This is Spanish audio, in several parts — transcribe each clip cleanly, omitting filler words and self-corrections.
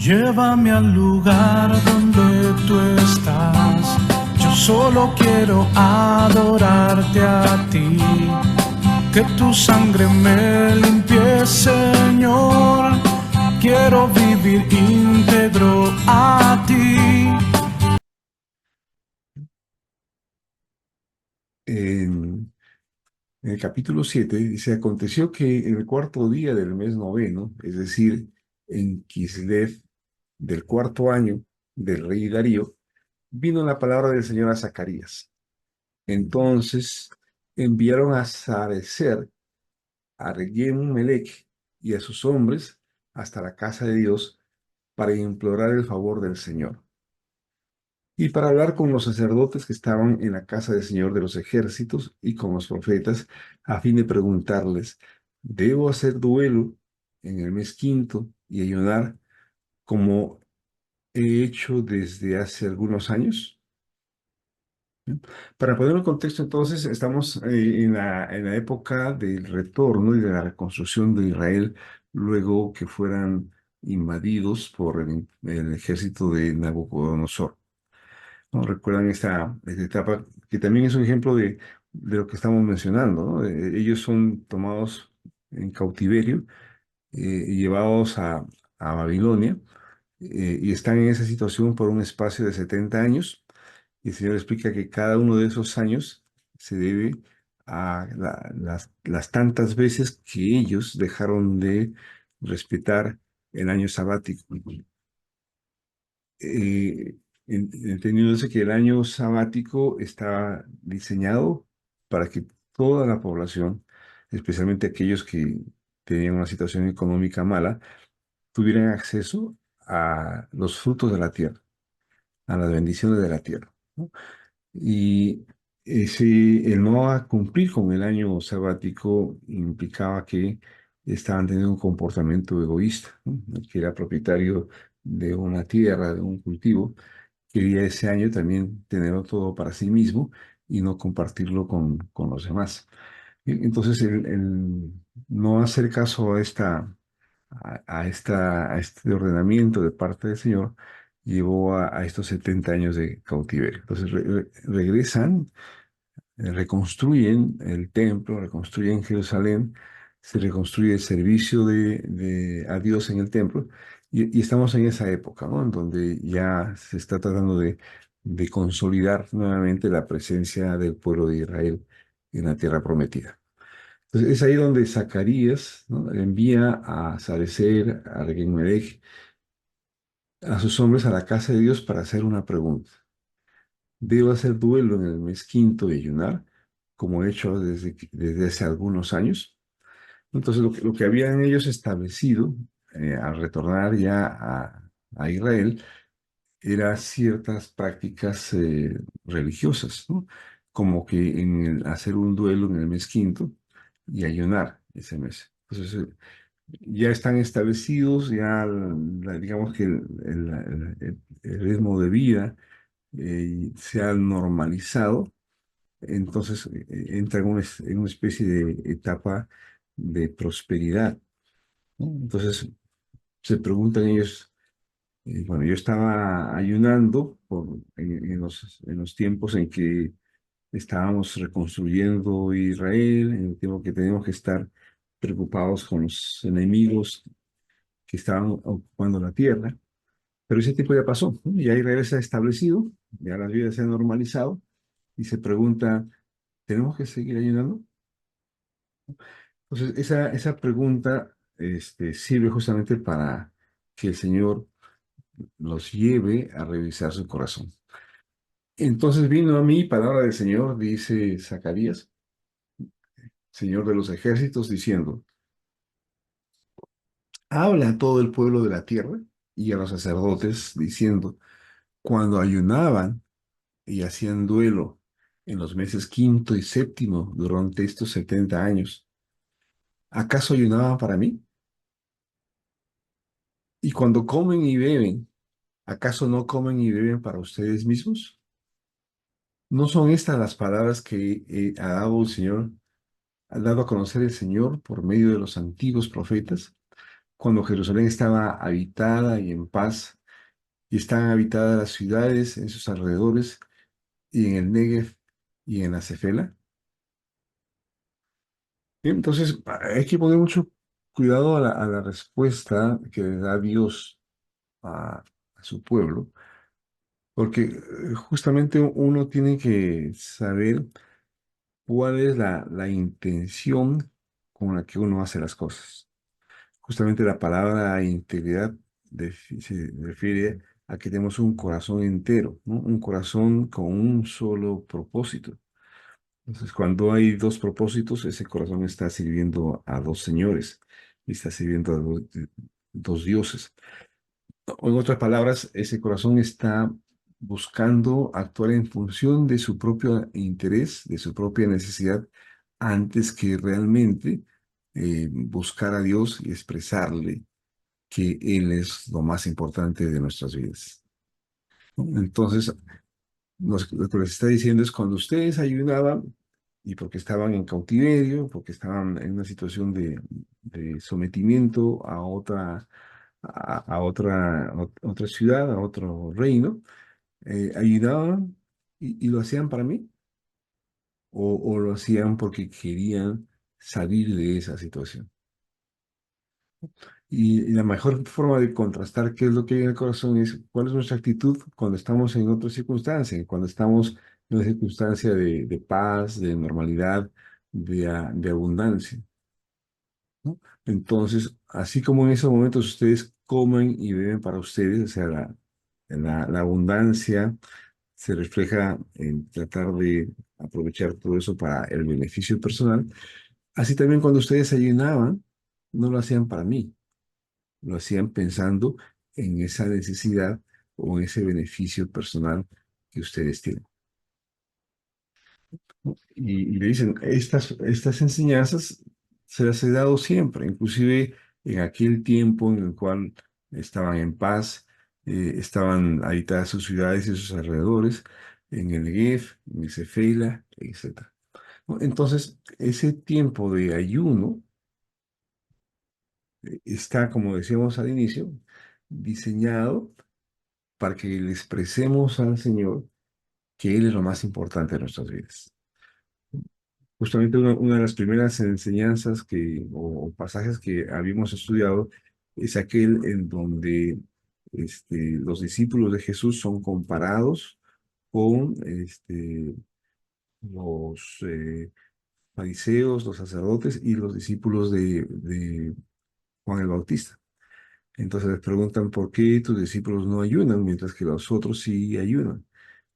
Llévame al lugar donde tú estás. Yo solo quiero adorarte a ti. Que tu sangre me limpie, Señor. Quiero vivir íntegro a ti. En el capítulo 7 dice, aconteció que en el cuarto día del mes noveno, es decir, en Kislev del cuarto año del rey Darío, vino la palabra del Señor a Zacarías. Entonces enviaron a Sarecer, a Melech y a sus hombres hasta la casa de Dios para implorar el favor del Señor y para hablar con los sacerdotes que estaban en la casa del Señor de los ejércitos y con los profetas, a fin de preguntarles, ¿debo hacer duelo en el mes quinto y ayunar como he hecho desde hace algunos años? Para poner un contexto, entonces, estamos en la época del retorno y de la reconstrucción de Israel luego que fueran invadidos por el ejército de Nabucodonosor. ¿No? Recuerdan esta etapa que también es un ejemplo de lo que estamos mencionando, ¿no? Ellos son tomados en cautiverio y llevados a Babilonia y están en esa situación por un espacio de 70 años. Y el Señor explica que cada uno de esos años se debe a las tantas veces que ellos dejaron de respetar el año sabático. eh, Entendiéndose que el año sabático está diseñado para que toda la población, especialmente aquellos que tenían una situación económica mala, tuvieran acceso a los frutos de la tierra, a las bendiciones de la tierra, ¿no? Y el no a cumplir con el año sabático implicaba que estaban teniendo un comportamiento egoísta, ¿no? El que era propietario de una tierra, de un cultivo, quería ese año también tenerlo todo para sí mismo y no compartirlo con los demás. Entonces, el no hacer caso a este ordenamiento de parte del Señor llevó a estos 70 años de cautiverio. Entonces, regresan, reconstruyen el templo, reconstruyen Jerusalén, se reconstruye el servicio a Dios en el templo, y estamos en esa época, ¿no? En donde ya se está tratando de consolidar nuevamente la presencia del pueblo de Israel en la tierra prometida. Entonces es ahí donde Zacarías, ¿no? Envía a Sarecer, a Regem-Melech, a sus hombres a la casa de Dios para hacer una pregunta. ¿Debo hacer duelo en el mes quinto y ayunar, como he hecho desde hace algunos años? Entonces, lo que habían ellos establecido al retornar ya a Israel era ciertas prácticas religiosas, ¿no? Como que hacer un duelo en el mes quinto y ayunar ese mes. Entonces, ya están establecidos, ya digamos que el ritmo de vida se ha normalizado, entonces entra en una especie de etapa de prosperidad, ¿no? Entonces se preguntan ellos, bueno, yo estaba ayunando en los tiempos en que estábamos reconstruyendo Israel, en el tiempo que teníamos que estar preocupados con los enemigos que estaban ocupando la tierra, pero ese tiempo ya pasó, ¿no? Ya Israel se ha establecido, ya las vidas se han normalizado y se pregunta, ¿tenemos que seguir ayunando? Entonces, esa pregunta sirve justamente para que el Señor los lleve a revisar su corazón. Entonces vino a mí palabra del Señor, dice Zacarías, Señor de los ejércitos, diciendo, habla a todo el pueblo de la tierra y a los sacerdotes, diciendo, cuando ayunaban y hacían duelo en los meses quinto y séptimo durante estos 70 años, ¿acaso ayunaban para mí? Y cuando comen y beben, ¿acaso no comen y beben para ustedes mismos? ¿No son estas las palabras que ha dado a conocer el Señor por medio de los antiguos profetas? cuando Jerusalén estaba habitada y en paz, y estaban habitadas las ciudades en sus alrededores, y en el Negev y en la Cefela. Bien, entonces, hay que poner mucho cuidado a la respuesta que le da Dios a su pueblo, porque justamente uno tiene que saber cuál es la intención con la que uno hace las cosas. Justamente la palabra integridad se refiere a que tenemos un corazón entero, ¿no? Un corazón con un solo propósito. Entonces, cuando hay dos propósitos, ese corazón está sirviendo a dos señores, está sirviendo a dos dioses. O en otras palabras, ese corazón está buscando actuar en función de su propio interés, de su propia necesidad, antes que realmente buscar a Dios y expresarle que Él es lo más importante de nuestras vidas, ¿no? Entonces, lo que les está diciendo es cuando ustedes ayunaban y porque estaban en cautiverio, porque estaban en una situación de sometimiento a otra ciudad, a otro reino, ayunaban y lo hacían para mí o lo hacían porque querían salir de esa situación. Y la mejor forma de contrastar qué es lo que hay en el corazón es cuál es nuestra actitud cuando estamos en otra circunstancia, cuando estamos en una circunstancia de paz, de normalidad, de abundancia, ¿no? Entonces, así como en esos momentos ustedes comen y beben para ustedes, o sea, la abundancia se refleja en tratar de aprovechar todo eso para el beneficio personal, así también cuando ustedes ayunaban, no lo hacían para mí, lo hacían pensando en esa necesidad o en ese beneficio personal que ustedes tienen. Y le dicen, estas enseñanzas se las he dado siempre, inclusive en aquel tiempo en el cual estaban en paz, estaban habitadas sus ciudades y sus alrededores, en el Negev, en el Cefela, etc. ¿No? Entonces, ese tiempo de ayuno está, como decíamos al inicio, diseñado para que le expresemos al Señor que Él es lo más importante de nuestras vidas. Justamente una de las primeras enseñanzas o pasajes que habíamos estudiado es aquel en donde los discípulos de Jesús son comparados con los fariseos, los sacerdotes y los discípulos de Juan el Bautista. Entonces les preguntan por qué tus discípulos no ayunan mientras que los otros sí ayunan.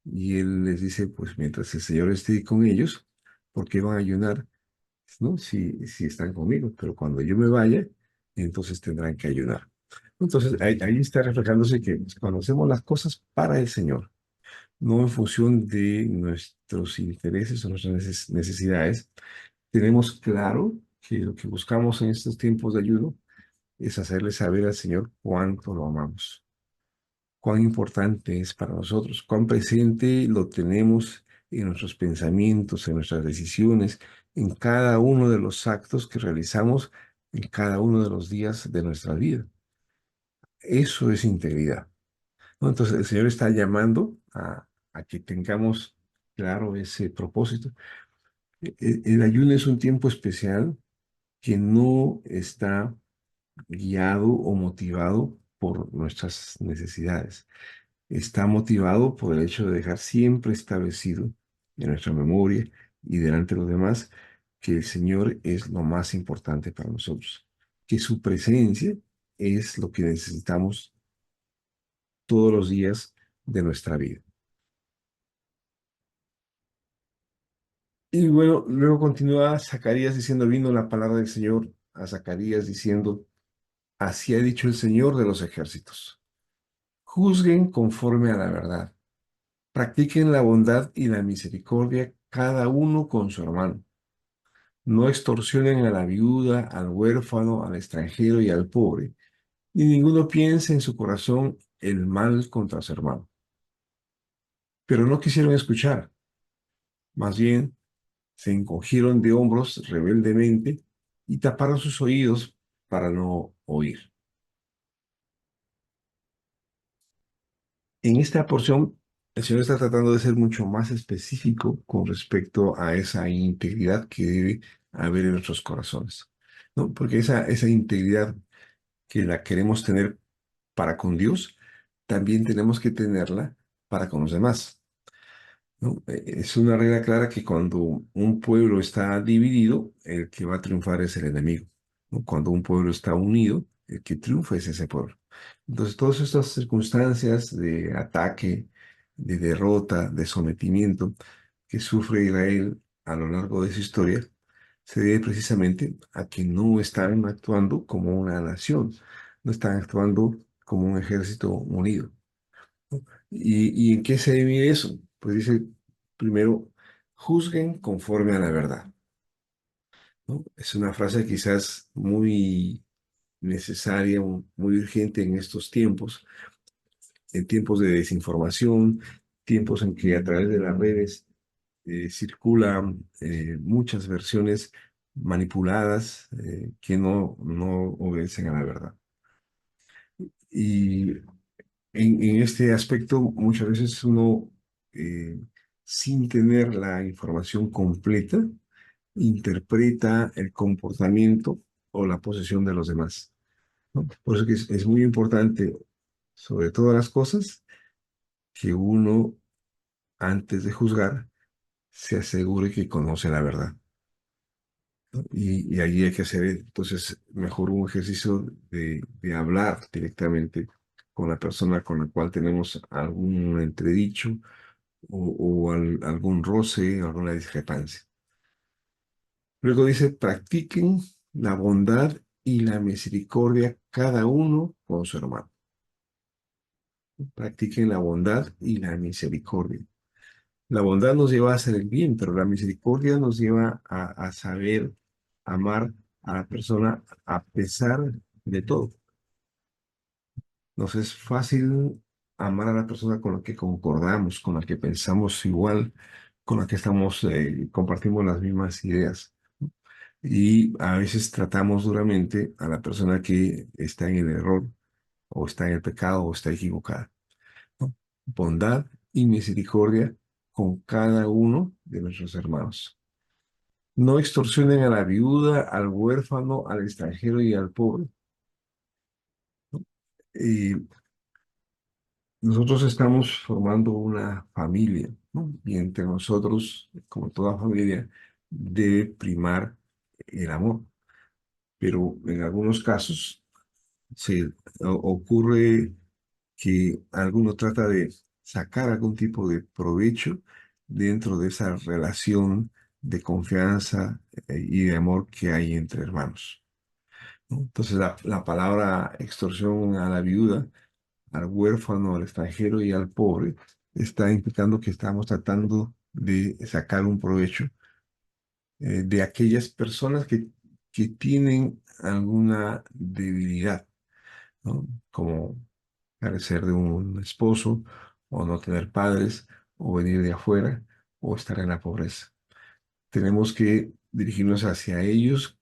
Y él les dice, pues mientras el Señor esté con ellos, ¿por qué van a ayunar? ¿No? Si están conmigo, pero cuando yo me vaya, entonces tendrán que ayunar. Entonces ahí está reflejándose que cuando hacemos las cosas para el Señor, no en función de nuestros intereses o nuestras necesidades, tenemos claro que lo que buscamos en estos tiempos de ayuno es hacerle saber al Señor cuánto lo amamos, cuán importante es para nosotros, cuán presente lo tenemos en nuestros pensamientos, en nuestras decisiones, en cada uno de los actos que realizamos en cada uno de los días de nuestra vida. Eso es integridad, ¿no? Entonces el Señor está llamando a que tengamos claro ese propósito. El ayuno es un tiempo especial que no está guiado o motivado por nuestras necesidades. Está motivado por el hecho de dejar siempre establecido en nuestra memoria y delante de los demás que el Señor es lo más importante para nosotros, que su presencia es lo que necesitamos todos los días de nuestra vida. Y bueno, luego continúa Zacarías diciendo, vino la palabra del Señor a Zacarías diciendo, así ha dicho el Señor de los ejércitos, juzguen conforme a la verdad. Practiquen la bondad y la misericordia cada uno con su hermano. No extorsionen a la viuda, al huérfano, al extranjero y al pobre, ni ninguno piense en su corazón el mal contra su hermano. Pero no quisieron escuchar, más bien se encogieron de hombros rebeldemente y taparon sus oídos para no oír. En esta porción, el Señor está tratando de ser mucho más específico con respecto a esa integridad que debe haber en nuestros corazones, ¿no? Porque esa integridad que la queremos tener para con Dios, también tenemos que tenerla para con los demás, ¿no? Es una regla clara que cuando un pueblo está dividido, el que va a triunfar es el enemigo, ¿no? Cuando un pueblo está unido, el que triunfa es ese pueblo. Entonces, todas estas circunstancias de ataque, de derrota, de sometimiento que sufre Israel a lo largo de su historia, se debe precisamente a que no están actuando como una nación, no están actuando como un ejército unido. ¿Y en qué se divide eso? Pues dice, primero, juzguen conforme a la verdad, ¿no? Es una frase quizás muy necesaria, muy urgente en estos tiempos, en tiempos de desinformación, tiempos en que a través de las redes circulan muchas versiones manipuladas que no obedecen a la verdad. Y en este aspecto, muchas veces uno, eh, sin tener la información completa, interpreta el comportamiento o la posesión de los demás, ¿no? Por eso que es muy importante, sobre todas las cosas, que uno, antes de juzgar, se asegure que conoce la verdad, ¿no? Y allí hay que hacer, entonces, mejor un ejercicio de hablar directamente con la persona con la cual tenemos algún entredicho o algún roce, alguna discrepancia. Luego dice, practiquen la bondad y la misericordia cada uno con su hermano. Practiquen la bondad y la misericordia. La bondad nos lleva a hacer el bien, pero la misericordia nos lleva a saber amar a la persona a pesar de todo. Nos es fácil amar a la persona con la que concordamos, con la que pensamos igual, con la que compartimos las mismas ideas. Y a veces tratamos duramente a la persona que está en el error, o está en el pecado, o está equivocada, ¿no? Bondad y misericordia con cada uno de nuestros hermanos. No extorsionen a la viuda, al huérfano, al extranjero y al pobre. Y nosotros estamos formando una familia, ¿no? Y entre nosotros, como toda familia, debe primar el amor. Pero en algunos casos ocurre que alguno trata de sacar algún tipo de provecho dentro de esa relación de confianza y de amor que hay entre hermanos, ¿no? Entonces la palabra extorsión a la viuda, al huérfano, al extranjero y al pobre está implicando que estamos tratando de sacar un provecho de aquellas personas que tienen alguna debilidad, ¿no? Como carecer de un esposo, o no tener padres, o venir de afuera, o estar en la pobreza. Tenemos que dirigirnos hacia ellos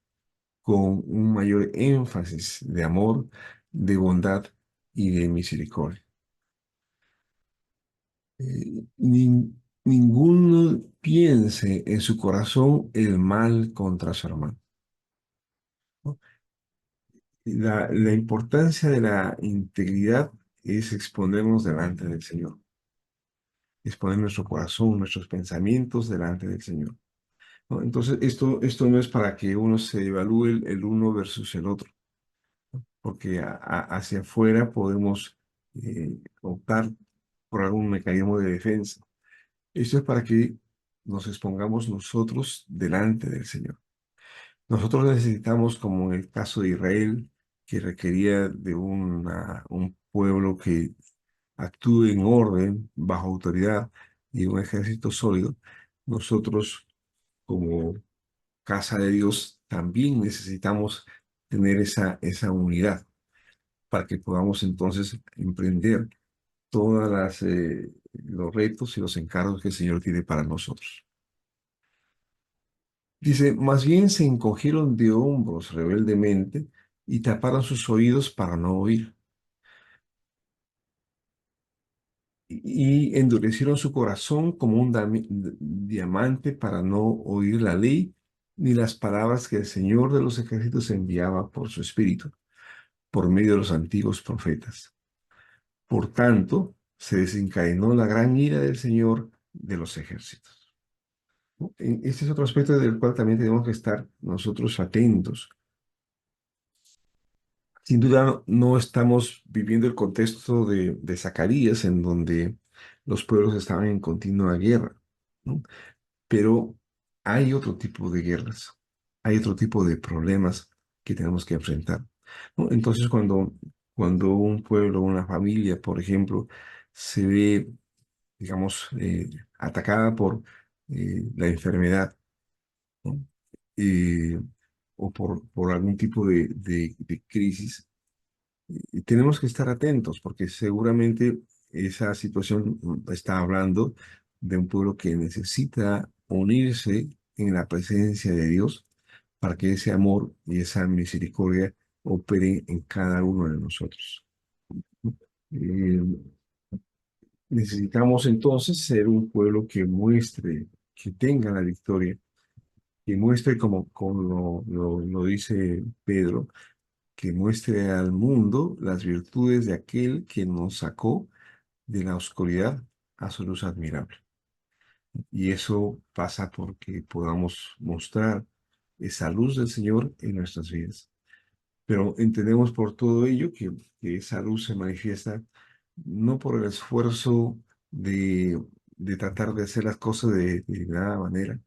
con un mayor énfasis de amor, de bondad y de misericordia. Ninguno piense en su corazón el mal contra su hermano, ¿no? La importancia de la integridad es exponernos delante del Señor, exponer nuestro corazón, nuestros pensamientos delante del Señor, ¿no? Entonces, esto no es para que uno se evalúe el uno versus el otro, porque hacia afuera podemos optar por algún mecanismo de defensa. Esto es para que nos expongamos nosotros delante del Señor. Nosotros necesitamos, como en el caso de Israel, que requería de un pueblo que actúe en orden, bajo autoridad y un ejército sólido, nosotros como casa de Dios también necesitamos tener esa unidad para que podamos entonces emprender todas los retos y los encargos que el Señor tiene para nosotros. Dice, más bien se encogieron de hombros rebeldemente y taparon sus oídos para no oír. y endurecieron su corazón como un diamante para no oír la ley ni las palabras que el Señor de los ejércitos enviaba por su espíritu, por medio de los antiguos profetas. Por tanto, se desencadenó la gran ira del Señor de los ejércitos. ¿No? Este es otro aspecto del cual también tenemos que estar nosotros atentos. Sin duda no estamos viviendo el contexto de Zacarías, en donde los pueblos estaban en continua guerra, ¿no? Pero hay otro tipo de guerras, hay otro tipo de problemas que tenemos que enfrentar, ¿no? Entonces, cuando un pueblo, una familia, por ejemplo, se ve, digamos, atacada por la enfermedad, ¿no? Eh, o por algún tipo de crisis, y tenemos que estar atentos porque seguramente esa situación está hablando de un pueblo que necesita unirse en la presencia de Dios para que ese amor y esa misericordia operen en cada uno de nosotros. Eh, Necesitamos entonces ser un pueblo que muestre, que tenga la victoria, que muestre como lo dice Pedro, que muestre al mundo las virtudes de aquel que nos sacó de la oscuridad a su luz admirable. Y eso pasa porque podamos mostrar esa luz del Señor en nuestras vidas. Pero entendemos por todo ello que esa luz se manifiesta no por el esfuerzo de tratar de hacer las cosas de determinada manera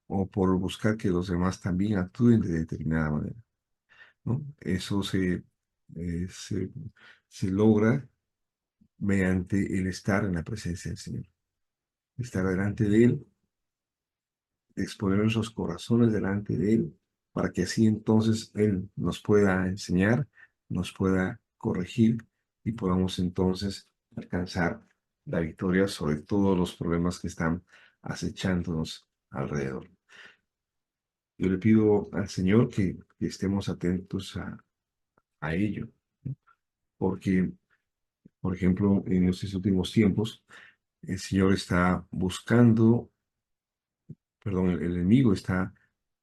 o por buscar que los demás también actúen de determinada manera, ¿no? Eso se, se logra mediante el estar en la presencia del Señor, estar delante de Él, exponer nuestros corazones delante de Él, para que así entonces Él nos pueda enseñar, nos pueda corregir y podamos entonces alcanzar la victoria sobre todos los problemas que están acechándonos alrededor. Yo le pido al Señor que estemos atentos a ello, ¿no? Porque, por ejemplo, en estos últimos tiempos, el Señor está buscando, perdón, el enemigo está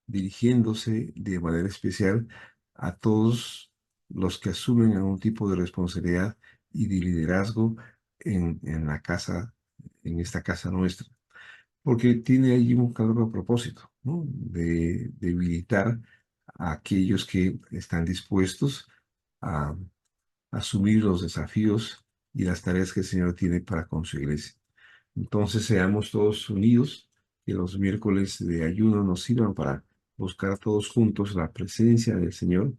dirigiéndose de manera especial a todos los que asumen algún tipo de responsabilidad y de liderazgo en la casa, en esta casa nuestra, porque tiene allí un claro propósito, ¿no? De debilitar a aquellos que están dispuestos a asumir los desafíos y las tareas que el Señor tiene para con su iglesia. Entonces seamos todos unidos, que los miércoles de ayuno nos sirvan para buscar todos juntos la presencia del Señor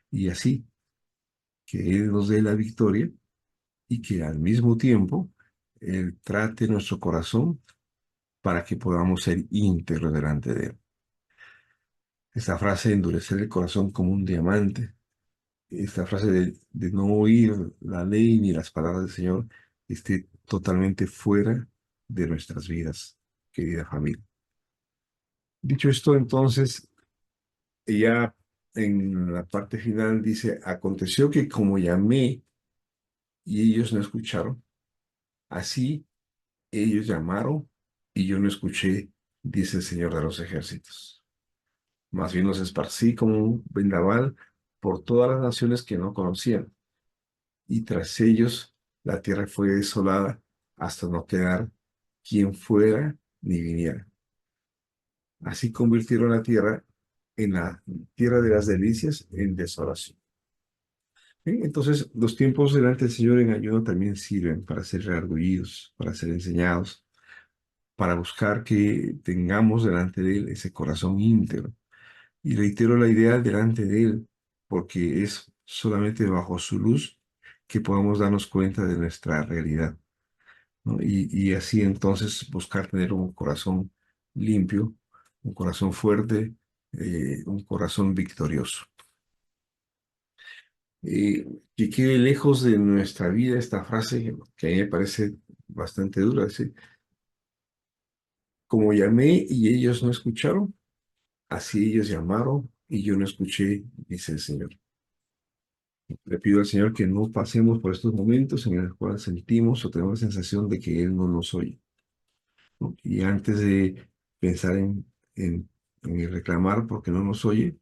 y así que Él nos dé la victoria y que al mismo tiempo Él trate nuestro corazón para que podamos ser íntegros delante de Él. Esta frase de endurecer el corazón como un diamante, esta frase de no oír la ley ni las palabras del Señor, esté totalmente fuera de nuestras vidas, querida familia. Dicho esto, entonces, ya en la parte final dice, aconteció que como llamé y ellos no escucharon, así ellos llamaron y yo no escuché, dice el Señor de los ejércitos. Más bien los esparcí como un vendaval por todas las naciones que no conocían, y tras ellos la tierra fue desolada hasta no quedar quien fuera ni viniera. Así convirtieron la tierra en la tierra de las delicias en desolación. ¿Sí? Entonces, los tiempos delante del Señor en ayuno también sirven para ser redargüidos, para ser enseñados, para buscar que tengamos delante de Él ese corazón íntegro. Y reitero la idea delante de Él, porque es solamente bajo su luz que podamos darnos cuenta de nuestra realidad, ¿no? Y así entonces buscar tener un corazón limpio, un corazón fuerte, un corazón victorioso. Que quede lejos de nuestra vida esta frase que a mí me parece bastante dura. Dice, como llamé y ellos no escucharon, así ellos llamaron y yo no escuché, dice el Señor. Le pido al Señor que no pasemos por estos momentos en los cuales sentimos o tenemos la sensación de que Él no nos oye, ¿no? Y antes de pensar en el reclamar porque no nos oye,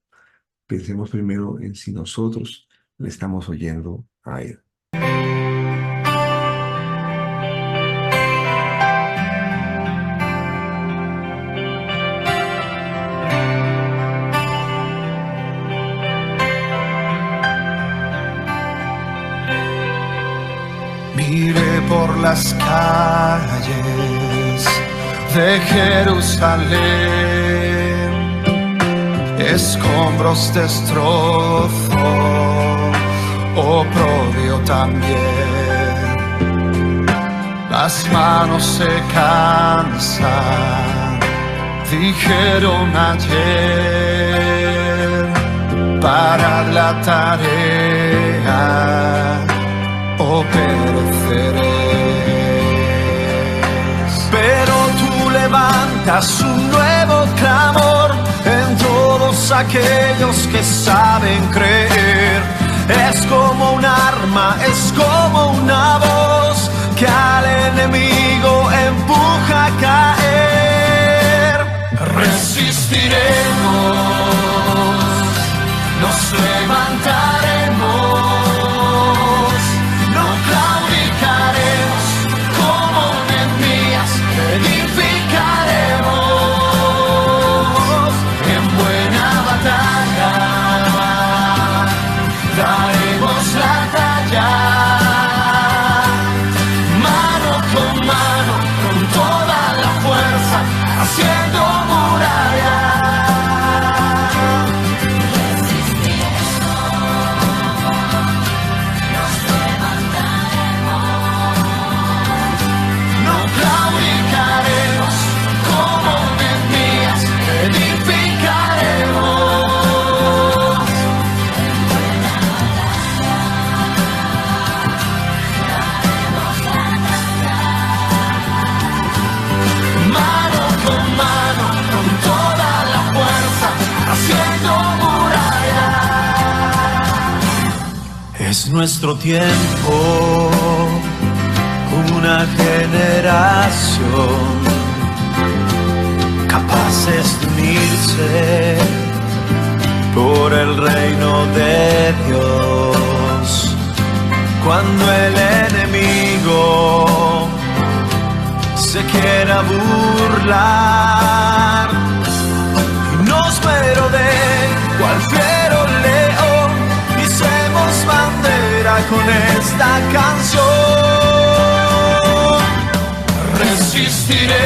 pensemos primero en si nosotros le estamos oyendo a Él. Miré por las calles de Jerusalén, escombros, destrozo, oprobio también. Las manos se cansan, dijeron ayer, para la tarea o perecerés. Pero tú levantas un nuevo clamor en todos aquellos que saben creer. Es como un arma, es como una voz que al enemigo empuja a caer. Resistiremos, nos levantaremos. Es nuestro tiempo, una generación capaces de unirse por el reino de Dios. Cuando el enemigo se quiera burlar y nos merodee cual fiero león, hicemos bandera con esta canción. Resistiré.